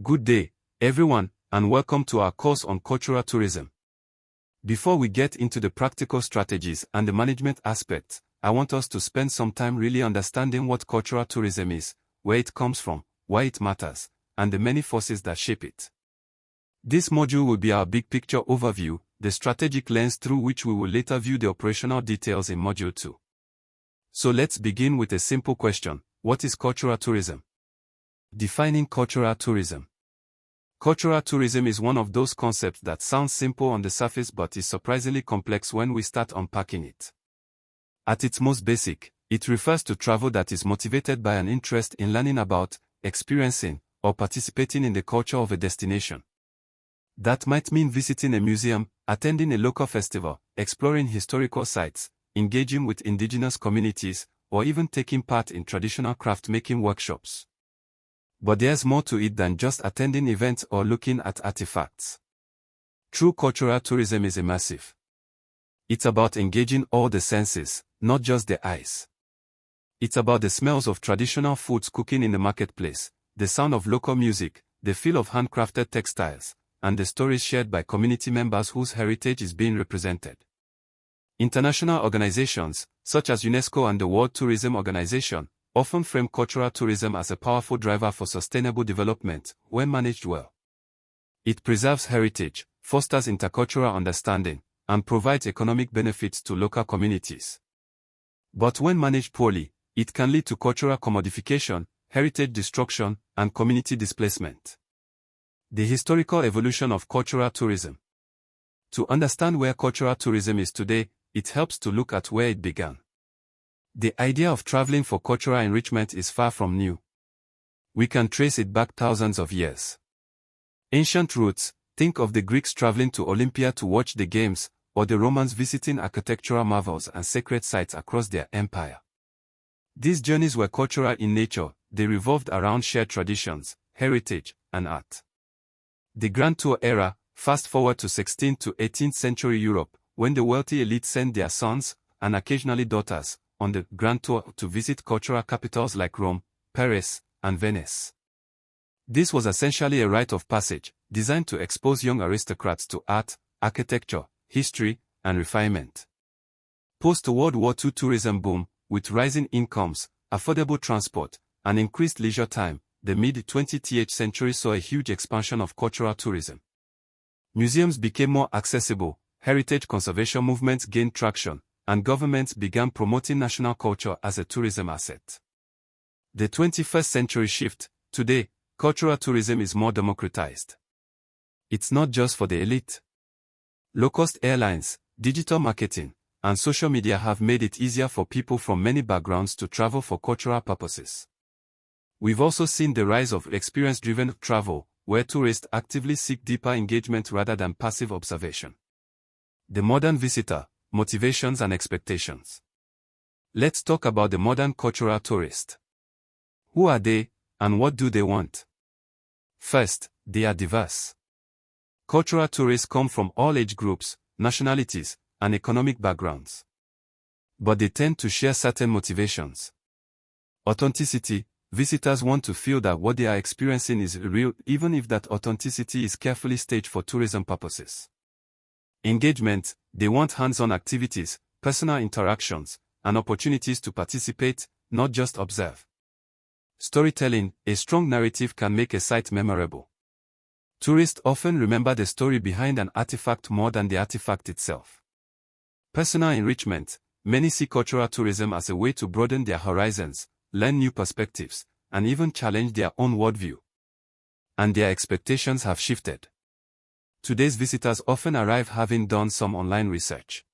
Good day, everyone, and welcome to our course on cultural tourism. Before we get into the practical strategies and the management aspects, I want us to spend some time really understanding what cultural tourism is, where it comes from, why it matters, and the many forces that shape it. This module will be our big picture overview, the strategic lens through which we will later view the operational details in Module 2. So let's begin with a simple question: what is cultural tourism? Defining cultural tourism. Cultural tourism is one of those concepts that sounds simple on the surface but is surprisingly complex when we start unpacking it. At its most basic, it refers to travel that is motivated by an interest in learning about, experiencing, or participating in the culture of a destination. That might mean visiting a museum, attending a local festival, exploring historical sites, engaging with indigenous communities, or even taking part in traditional craft-making workshops. But there's more to it than just attending events or looking at artifacts. True cultural tourism is immersive. It's about engaging all the senses, not just the eyes. It's about the smells of traditional foods cooking in the marketplace, the sound of local music, the feel of handcrafted textiles, and the stories shared by community members whose heritage is being represented. International organizations, such as UNESCO and the World Tourism Organization, often frame cultural tourism as a powerful driver for sustainable development, when managed well. It preserves heritage, fosters intercultural understanding, and provides economic benefits to local communities. But when managed poorly, it can lead to cultural commodification, heritage destruction, and community displacement. The historical evolution of cultural tourism. To understand where cultural tourism is today, it helps to look at where it began. The idea of traveling for cultural enrichment is far from new. We can trace it back thousands of years. Ancient roots: think of the Greeks traveling to Olympia to watch the games, or the Romans visiting architectural marvels and sacred sites across their empire. These journeys were cultural in nature, they revolved around shared traditions, heritage, and art. The Grand Tour era: fast forward to 16th to 18th century Europe, when the wealthy elite sent their sons, and occasionally daughters, on the Grand Tour to visit cultural capitals like Rome, Paris, and Venice. This was essentially a rite of passage, designed to expose young aristocrats to art, architecture, history, and refinement. Post-World War II tourism boom, with rising incomes, affordable transport, and increased leisure time, the mid-20th century saw a huge expansion of cultural tourism. Museums became more accessible, heritage conservation movements gained traction, and governments began promoting national culture as a tourism asset. The 21st century shift: today, cultural tourism is more democratized. It's not just for the elite. Low-cost airlines, digital marketing, and social media have made it easier for people from many backgrounds to travel for cultural purposes. We've also seen the rise of experience-driven travel, where tourists actively seek deeper engagement rather than passive observation. The modern visitor: motivations and expectations. Let's talk about the modern cultural tourist. Who are they, and what do they want? First, they are diverse. Cultural tourists come from all age groups, nationalities, and economic backgrounds. But they tend to share certain motivations. Authenticity: visitors want to feel that what they are experiencing is real, even if that authenticity is carefully staged for tourism purposes. Engagement: they want hands-on activities, personal interactions, and opportunities to participate, not just observe. Storytelling: a strong narrative can make a site memorable. Tourists often remember the story behind an artifact more than the artifact itself. Personal enrichment: many see cultural tourism as a way to broaden their horizons, learn new perspectives, and even challenge their own worldview. And their expectations have shifted. Today's visitors often arrive having done some online research.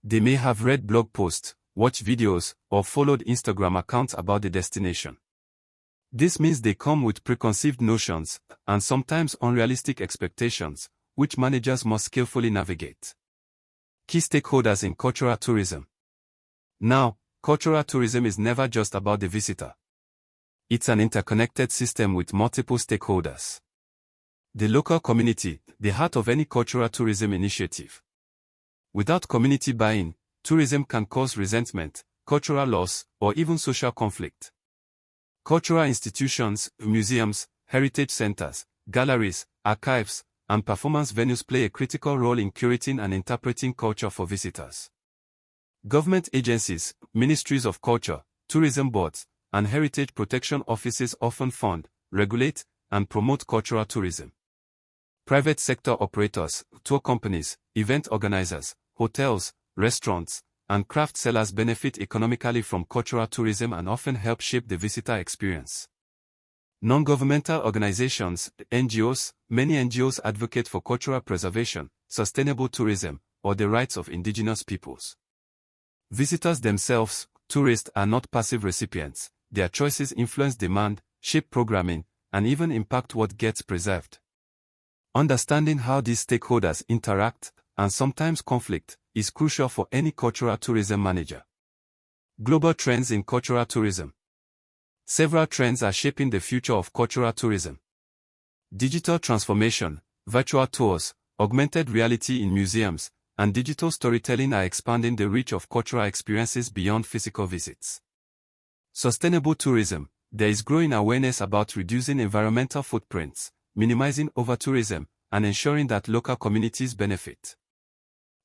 They may have read blog posts, watched videos, or followed Instagram accounts about the destination. This means they come with preconceived notions, and sometimes unrealistic expectations, which managers must skillfully navigate. Key stakeholders in cultural tourism. Now, cultural tourism is never just about the visitor. It's an interconnected system with multiple stakeholders. The local community: the heart of any cultural tourism initiative. Without community buy-in, tourism can cause resentment, cultural loss, or even social conflict. Cultural institutions, museums, heritage centers, galleries, archives, and performance venues play a critical role in curating and interpreting culture for visitors. Government agencies, ministries of culture, tourism boards, and heritage protection offices often fund, regulate, and promote cultural tourism. Private sector operators, tour companies, event organizers, hotels, restaurants, and craft sellers benefit economically from cultural tourism and often help shape the visitor experience. Non-governmental organizations, NGOs, many NGOs advocate for cultural preservation, sustainable tourism, or the rights of indigenous peoples. Visitors themselves, tourists, are not passive recipients. Their choices influence demand, shape programming, and even impact what gets preserved. Understanding how these stakeholders interact, and sometimes conflict, is crucial for any cultural tourism manager. Global trends in cultural tourism. Several trends are shaping the future of cultural tourism. Digital transformation, virtual tours, augmented reality in museums, and digital storytelling are expanding the reach of cultural experiences beyond physical visits. Sustainable tourism. There is growing awareness about reducing environmental footprints, minimizing over-tourism, and ensuring that local communities benefit.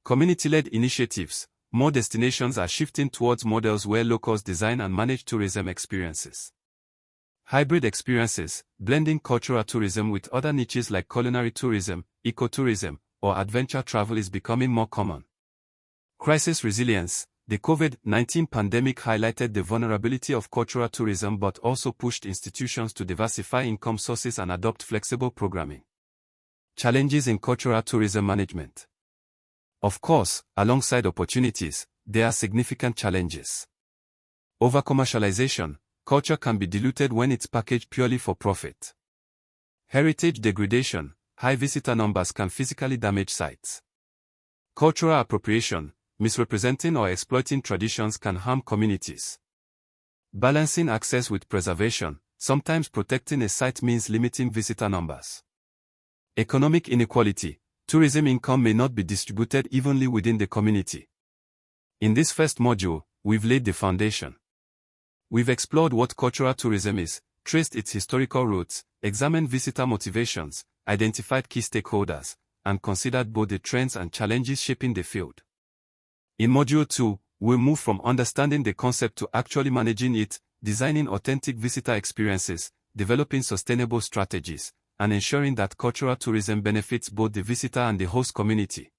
Community-led initiatives. More destinations are shifting towards models where locals design and manage tourism experiences. Hybrid experiences, blending cultural tourism with other niches like culinary tourism, ecotourism, or adventure travel is becoming more common. Crisis resilience. The COVID-19 pandemic highlighted the vulnerability of cultural tourism but also pushed institutions to diversify income sources and adopt flexible programming. Challenges in cultural tourism management. Of course, alongside opportunities, there are significant challenges. Over-commercialization. Culture can be diluted when it's packaged purely for profit. Heritage degradation. High visitor numbers can physically damage sites. Cultural appropriation. Misrepresenting or exploiting traditions can harm communities. Balancing access with preservation. Sometimes protecting a site means limiting visitor numbers. Economic inequality. Tourism income may not be distributed evenly within the community. In this first module, we've laid the foundation. We've explored what cultural tourism is, traced its historical roots, examined visitor motivations, identified key stakeholders, and considered both the trends and challenges shaping the field. In Module 2, we'll move from understanding the concept to actually managing it, designing authentic visitor experiences, developing sustainable strategies, and ensuring that cultural tourism benefits both the visitor and the host community.